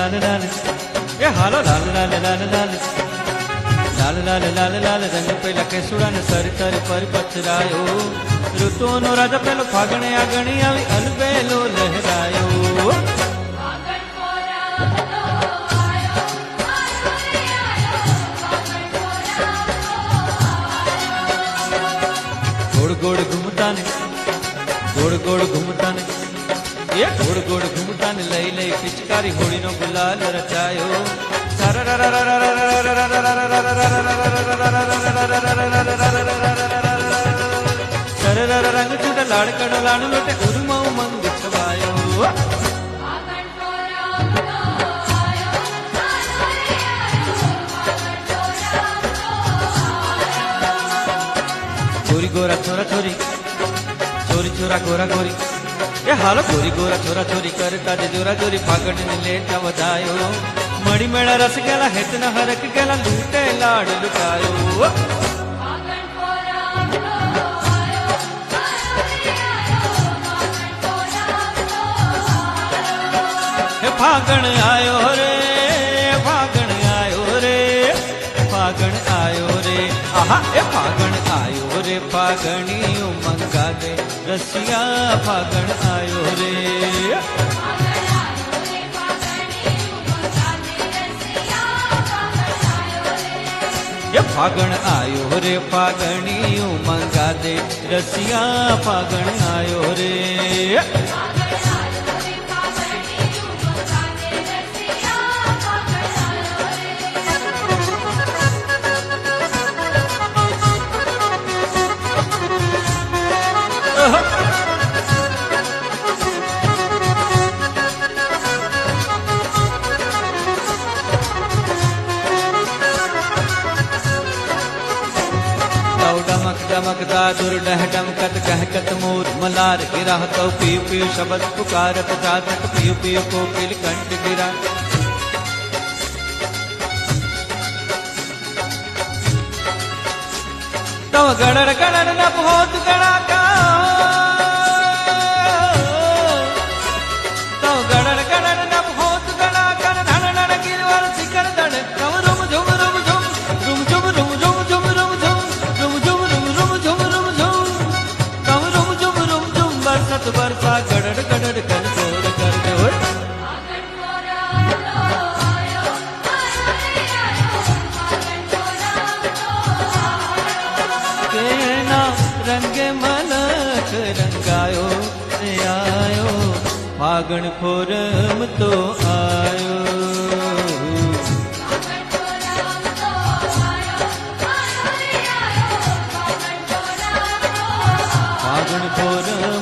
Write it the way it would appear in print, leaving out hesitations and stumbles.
લાલ લાલ એ હાલો લાલ લાલ લાલ લાલ લાલ લાલ લાલ લાલ રંગ પેલા કેસુડા ને સર તર પર પથરાયો ઋતુનો રાજા પેલો ફાગણે આગણી આવી અલબેલો લહેરાયો ગોળ ઘૂમતા ને ગોળ ગોળ ઘૂમતા ને એ ગોળ ગોળ ઘૂમતા ને લઈ લઈ પિચકારી હોળીનો ગુલાલ રચાયો સરર રંગ છૂટા લાડકડો લાડુ લોટે ઉર્મા ઉમંગ છવાયો गोरी गोरा छोरा छोरी छोरी छोरा गोरा गोरी ए हालो गोरी गोरा छोरा छोरी करता जे जोरा जोरी फागण ने लेटा वधायो मड़ी मेळा रस गेला हेत न हरक गेला लूटे लाड लुटायो हे फागण आयो रे फागण आयो रे फागण आयो रे आहा ए फागण आयो रे फागणी उमंगा दे रसिया फागण आयो रे ये फागण आयो रे फागणी उमंगा दे रसिया फागण आयो रे चमकता दुर्डह डमकत कहकत मोर मलार गिरा तो पियु पियु शब्द पुकारत जातक पियु पियु कोकिल कंठ गिरा तव गणर गणर न बहुत गणाका तव गणर गणर न बहुत गणाका धन धन गिरवर शिखर धन तव रुम झुम रुम झुम रुम झुम रुम झुम झुम रुम झुम बरसत बरसा गड़ड़ गड़ड़ कर जोर कर जोर केना रंगे मलक रंगायो रे आयो फागण फोरम तो आयो फागण फोरम